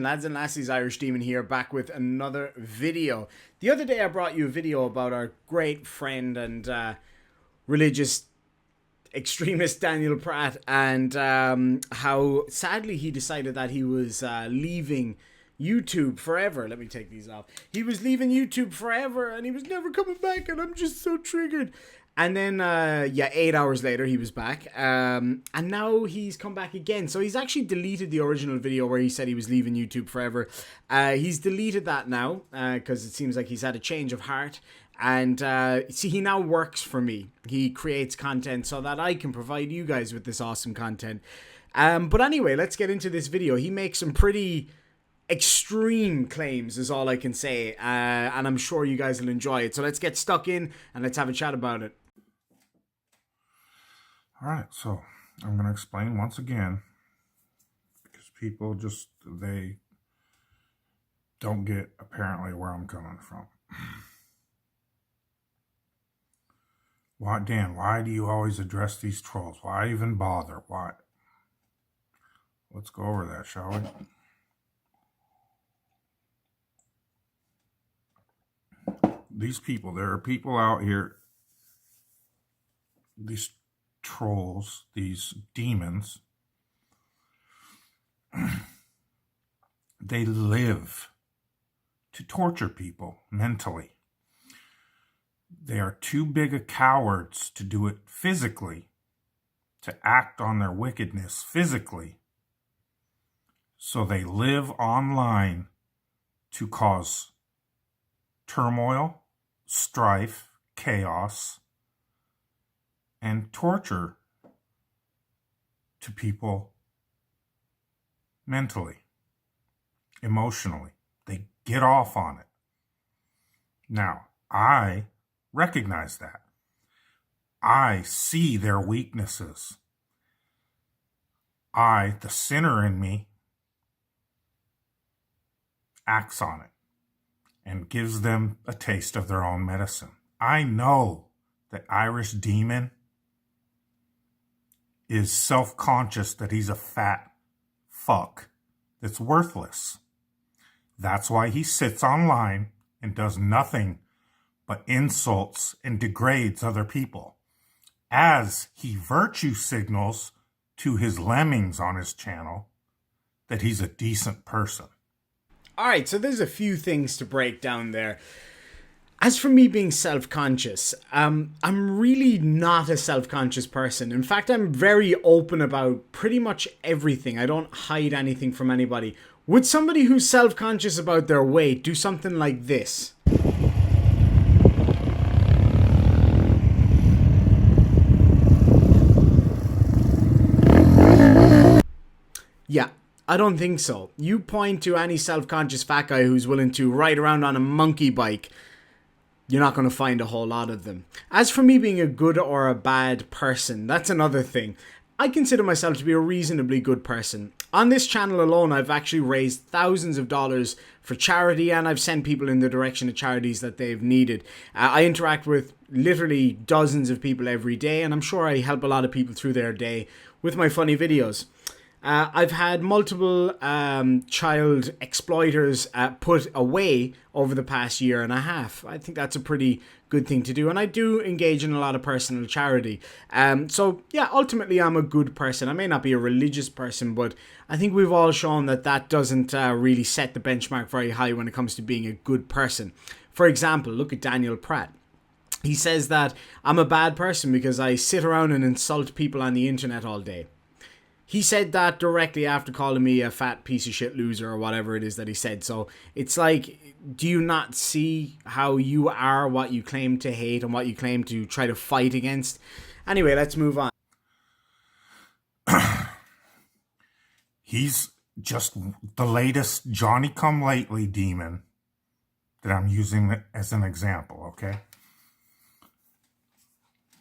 lads and lassies, Irish Demon here, back with another video. The other day I brought you a video about our great friend and religious extremist Daniel Pratt, and how sadly he decided that he was leaving YouTube forever. Let me take these off. He was leaving YouTube forever and he was never coming back, and I'm just so triggered. And then, 8 hours later, he was back. And now he's come back again. So he's actually deleted the original video where he said he was leaving YouTube forever. He's deleted that now because it seems like he's had a change of heart. And see, he now works for me. He creates content so that I can provide you guys with this awesome content. But anyway, let's get into this video. He makes some pretty extreme claims is all I can say. And I'm sure you guys will enjoy it. So let's get stuck in and let's have a chat about it. All right, so I'm going to explain once again, because people just, they don't get apparently where I'm coming from. Why, Dan, why do you always address these trolls? Why even bother? Why? Let's go over that, shall we? These people, there are people out here, these trolls, these demons, they live to torture people mentally. They are too big a cowards to do it physically, to act on their wickedness physically. So they live online to cause turmoil, strife, chaos, and torture to people mentally, emotionally. They get off on it. Now, I recognize that. I see their weaknesses. I, the sinner in me, acts on it and gives them a taste of their own medicine. I know that Irish Demon is self-conscious that he's a fat fuck that's worthless. That's why he sits online and does nothing but insults and degrades other people, as he virtue signals to his lemmings on his channel that he's a decent person. All right, so there's a few things to break down there. As for me being self-conscious, I'm really not a self-conscious person. In fact, I'm very open about pretty much everything. I don't hide anything from anybody. Would somebody who's self-conscious about their weight do something like this? Yeah, I don't think so. You point to any self-conscious fat guy who's willing to ride around on a monkey bike, you're not going to find a whole lot of them. As for me being a good or a bad person, that's another thing. I consider myself to be a reasonably good person. On this channel alone, I've actually raised thousands of dollars for charity, and I've sent people in the direction of charities that they've needed. I interact with literally dozens of people every day, and I'm sure I help a lot of people through their day with my funny videos. I've had multiple child exploiters put away over the past year and a half. I think that's a pretty good thing to do. And I do engage in a lot of personal charity. So, yeah, ultimately I'm a good person. I may not be a religious person, but I think we've all shown that that doesn't really set the benchmark very high when it comes to being a good person. For example, look at Daniel Pratt. He says that I'm a bad person because I sit around and insult people on the internet all day. He said that directly after calling me a fat piece of shit loser or whatever it is that he said. So it's like, do you not see how you are what you claim to hate and what you claim to try to fight against? Anyway, let's move on. He's just the latest Johnny-come-lately demon that I'm using as an example, okay?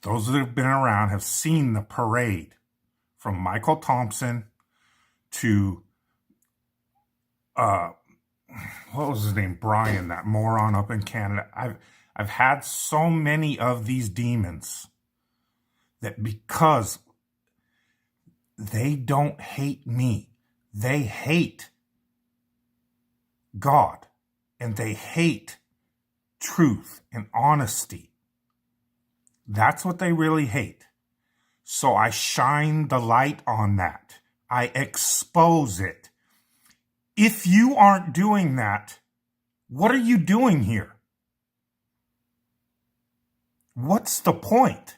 Those that have been around have seen the parade. From Michael Thompson to, what was his name? Brian, that moron up in Canada. I've had so many of these demons that because they don't hate me, they hate God, and they hate truth and honesty. That's what they really hate. So I shine the light on that. I expose it. If you aren't doing that, what are you doing here? What's the point?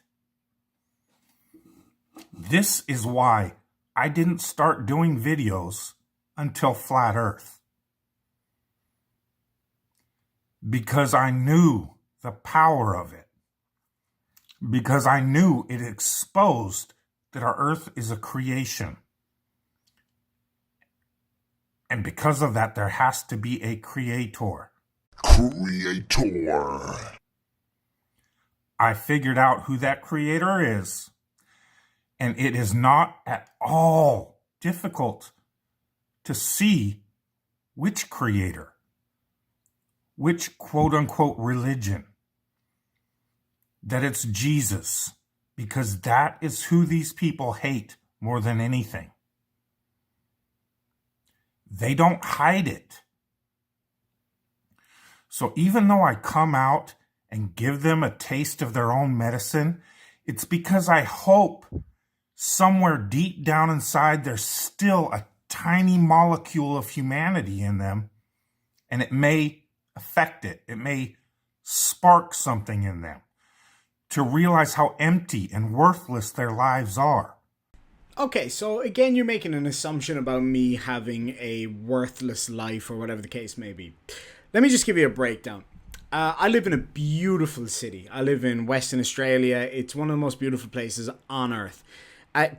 This is why I didn't start doing videos until Flat Earth. Because I knew the power of it. Because I knew it exposed that our Earth is a creation. And because of that, there has to be a creator. Creator. I figured out who that creator is. And it is not at all difficult to see which creator, which quote-unquote religion, that it's Jesus, because that is who these people hate more than anything. They don't hide it. So even though I come out and give them a taste of their own medicine, it's because I hope somewhere deep down inside there's still a tiny molecule of humanity in them, and it may affect it. It may spark something in them to realize how empty and worthless their lives are. Okay, so again, you're making an assumption about me having a worthless life or whatever the case may be. Let me just give you a breakdown. I live in a beautiful city. I live in Western Australia. It's one of the most beautiful places on Earth.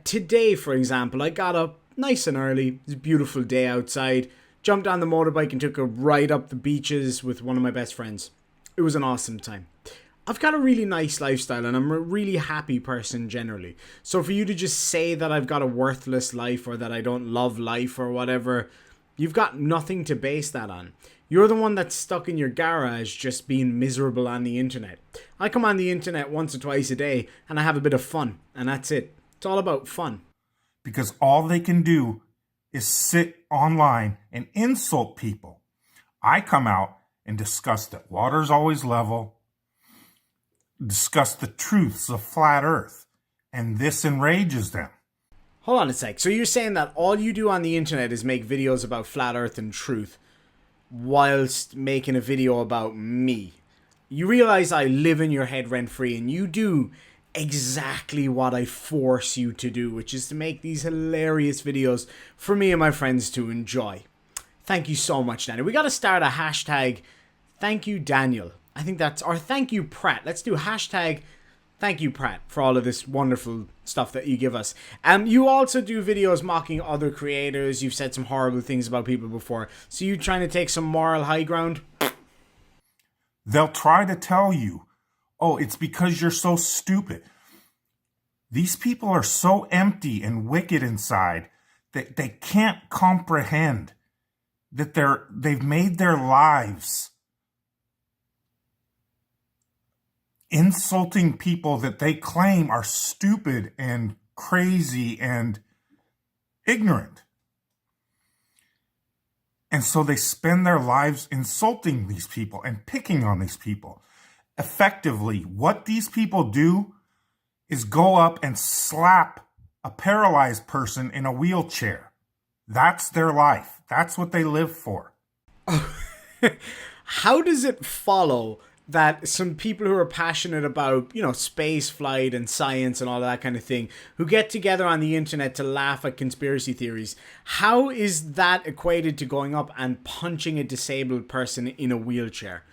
Today, for example, I got up nice and early. It was a beautiful day outside. Jumped on the motorbike and took a ride up the beaches with one of my best friends. It was an awesome time. I've got a really nice lifestyle and I'm a really happy person generally. So for you to just say that I've got a worthless life or that I don't love life or whatever, you've got nothing to base that on. You're the one that's stuck in your garage just being miserable on the internet. I come on the internet once or twice a day and I have a bit of fun, and that's it. It's all about fun. Because all they can do is sit online and insult people. I come out and discuss that water's always level, discuss the truths of flat Earth, and this enrages them. Hold on a sec. So you're saying that all you do on the internet is make videos about flat Earth and truth whilst making a video about me. You realize I live in your head rent-free and you do exactly what I force you to do, which is to make these hilarious videos for me and my friends to enjoy. Thank you so much, Daniel. We got to start a hashtag thank you Daniel. I think that's, or thank you Pratt. Let's do hashtag thank you Pratt for all of this wonderful stuff that you give us. You also do videos mocking other creators. You've said some horrible things about people before. So you trying to take some moral high ground? They'll try to tell you, oh, it's because you're so stupid. These people are so empty and wicked inside that they can't comprehend that they've made their lives insulting people that they claim are stupid and crazy and ignorant. And so they spend their lives insulting these people and picking on these people. Effectively, what these people do is go up and slap a paralyzed person in a wheelchair. That's their life. That's what they live for. How does it follow that some people who are passionate about, space flight and science and all that kind of thing, who get together on the internet to laugh at conspiracy theories, how is that equated to going up and punching a disabled person in a wheelchair?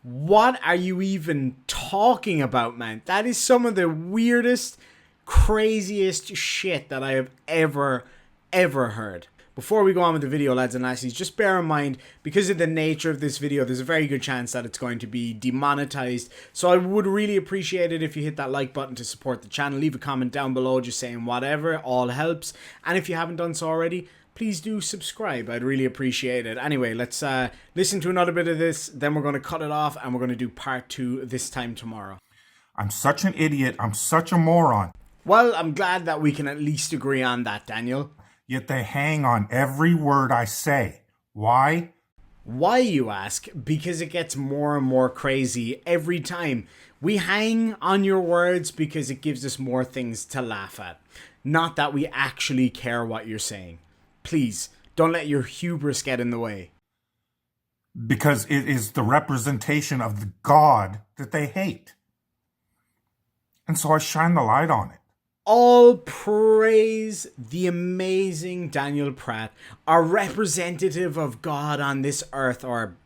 What are you even talking about, man? That is some of the weirdest, craziest shit that I have ever heard. Before we go on with the video, lads and lassies, just bear in mind, because of the nature of this video, there's a very good chance that it's going to be demonetized. So I would really appreciate it if you hit that like button to support the channel. Leave a comment down below just saying whatever, all helps. And if you haven't done so already, please do subscribe. I'd really appreciate it. Anyway, let's listen to another bit of this, then we're going to cut it off and we're going to do part 2 this time tomorrow. I'm such an idiot. I'm such a moron. Well, I'm glad that we can at least agree on that, Daniel. Yet they hang on every word I say. Why? Why, you ask? Because it gets more and more crazy every time. We hang on your words because it gives us more things to laugh at. Not that we actually care what you're saying. Please, don't let your hubris get in the way. Because it is the representation of the God that they hate. And so I shine the light on it. All praise the amazing Daniel Pratt, our representative of God on this earth, or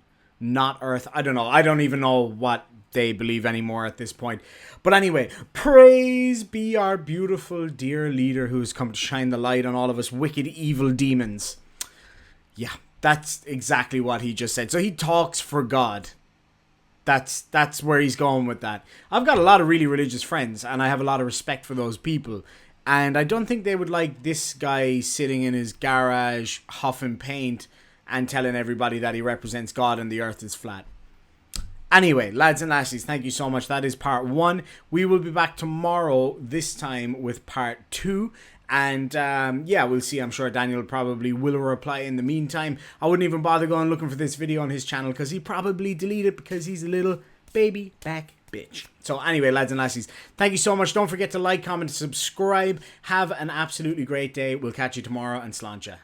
not earth. I don't know. I don't even know what they believe anymore at this point. But anyway, praise be our beautiful, dear leader who's come to shine the light on all of us wicked, evil demons. Yeah, that's exactly what he just said. So he talks for God. That's where he's going with that. I've got a lot of really religious friends, and I have a lot of respect for those people. And I don't think they would like this guy sitting in his garage huffing paint and telling everybody that he represents God and the earth is flat. Anyway, lads and lassies, thank you so much. That is part 1. We will be back tomorrow, this time with part 2. And yeah, we'll see. I'm sure Daniel probably will reply in the meantime. I wouldn't even bother going looking for this video on his channel because he probably deleted it because he's a little baby back bitch. So anyway, lads and lassies, thank you so much. Don't forget to like, comment, subscribe. Have an absolutely great day. We'll catch you tomorrow, and sláinte.